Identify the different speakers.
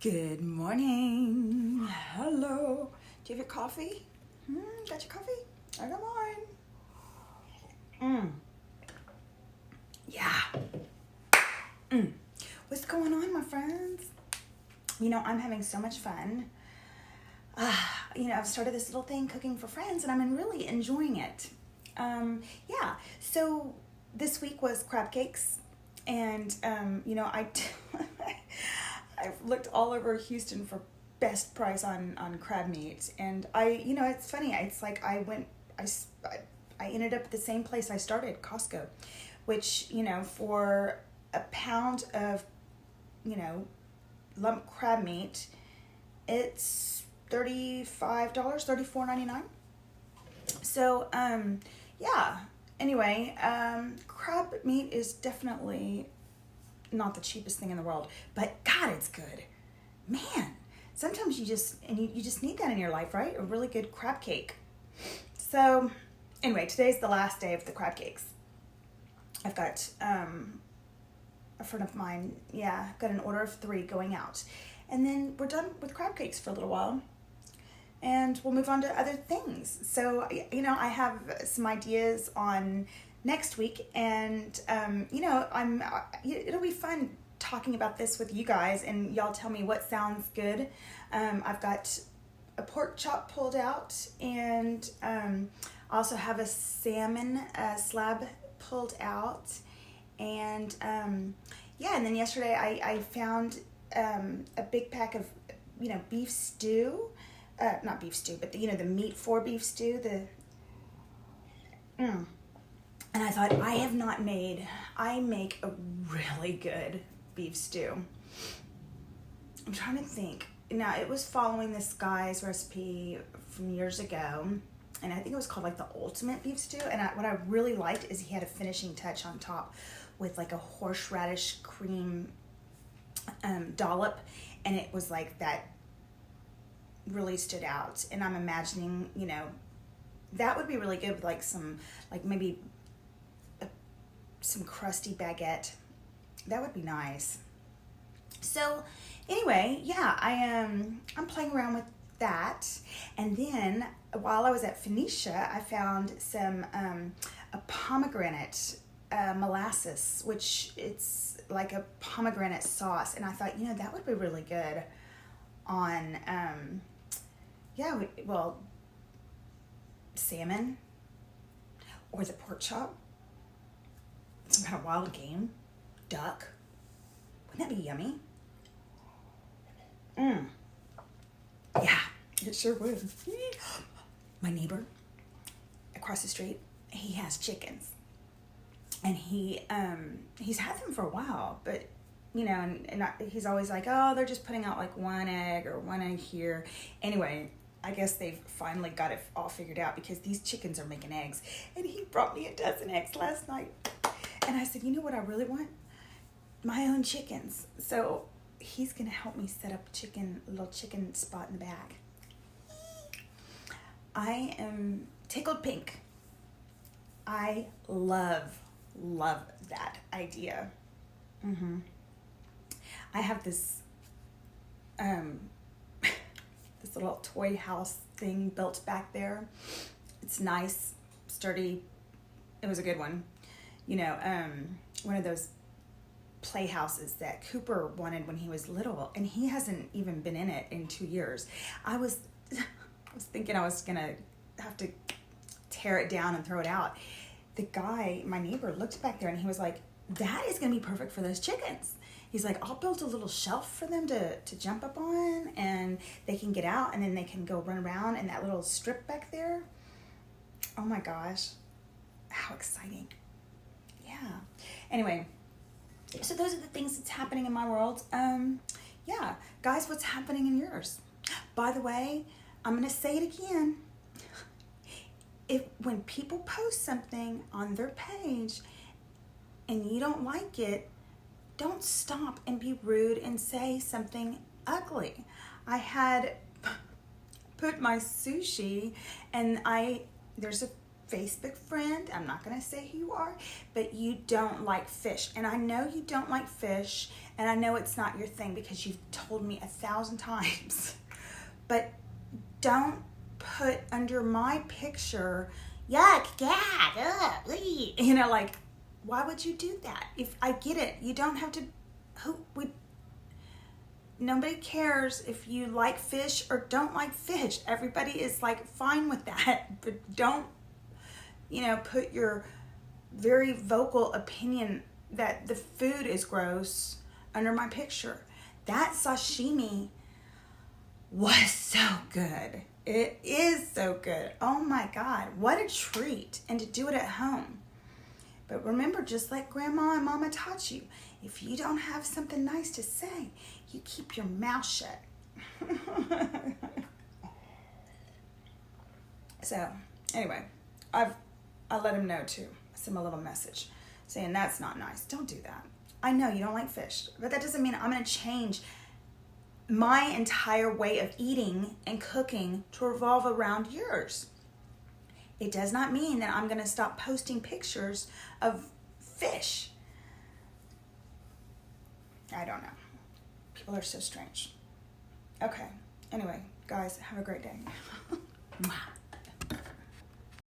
Speaker 1: Good morning. Hello. Do you have your coffee? Got your coffee? I got mine. Yeah. What's going on, my friends? I'm having so much fun. I've started this little thing, Cooking for Friends, and I'm really enjoying it. So this week was crab cakes, and I've looked all over Houston for best price on crab meat, and it's funny. It's like I ended up at the same place I started, Costco, which for a pound of lump crab meat, it's $35, $34.99. So Anyway, crab meat is definitely not the cheapest thing in the world, but God, it's good. Man, sometimes you just need that in your life, right? A really good crab cake. So anyway, today's the last day of the crab cakes. I've got a friend of mine, got an order of 3 going out, and then we're done with crab cakes for a little while, and we'll move on to other things. So I have some ideas on next week, and it'll be fun talking about this with you guys, and y'all tell me what sounds good. I've got a pork chop pulled out, and I also have a salmon slab pulled out, and and then yesterday I found a big pack of beef stew, not beef stew, but the meat for beef stew, and I thought, I make a really good beef stew. I'm trying to think. Now, it was following this guy's recipe from years ago, and I think it was called the ultimate beef stew. And what I really liked is he had a finishing touch on top with a horseradish cream dollop, and it was that really stood out. And I'm imagining, that would be really good with some maybe some crusty baguette. That would be nice. So anyway, I'm playing around with that. And then while I was at Phoenicia, I found some a pomegranate molasses, which it's like a pomegranate sauce, and I thought that would be really good on salmon or the pork chop, some kind of wild game, duck. Wouldn't that be yummy? Yeah, it sure would. My neighbor across the street, he has chickens, and he's had them for a while, but he's always like, oh, they're just putting out one egg or one egg here. Anyway, I guess they've finally got it all figured out, because these chickens are making eggs, and he brought me a dozen eggs last night. And I said, you know what I really want? My own chickens. So he's going to help me set up a little chicken spot in the back. I am tickled pink. I love that idea. I have this this little toy house thing built back there. It's nice, sturdy. It was a good one. One of those playhouses that Cooper wanted when he was little, and he hasn't even been in it in 2 years. I was thinking I was gonna have to tear it down and throw it out. The guy, my neighbor, looked back there, and he was like, that is gonna be perfect for those chickens. He's like, I'll build a little shelf for them to jump up on, and they can get out, and then they can go run around in that little strip back there. Oh my gosh, how exciting. Yeah. Anyway, so those are the things that's happening in my world. Guys, what's happening in yours? By the way, I'm going to say it again. When people post something on their page and you don't like it, don't stop and be rude and say something ugly. I had put my sushi, and there's a Facebook friend, I'm not going to say who you are, but you don't like fish. And I know you don't like fish, and I know it's not your thing because you've told me 1,000 times. But don't put under my picture, yuck, God, you know, like, why would you do that? If I get it, you don't have to, nobody cares if you like fish or don't like fish. Everybody is like fine with that, but don't, you know, put your very vocal opinion that the food is gross under my picture. That sashimi was so good. It is so good. Oh my God, what a treat. And to do it at home. But remember, just like Grandma and Mama taught you, if you don't have something nice to say, you keep your mouth shut. So, anyway, I let him know too. I sent him a little message saying that's not nice. Don't do that. I know you don't like fish, but that doesn't mean I'm going to change my entire way of eating and cooking to revolve around yours. It does not mean that I'm going to stop posting pictures of fish. I don't know. People are so strange. Okay. Anyway, guys, have a great day. Mwah.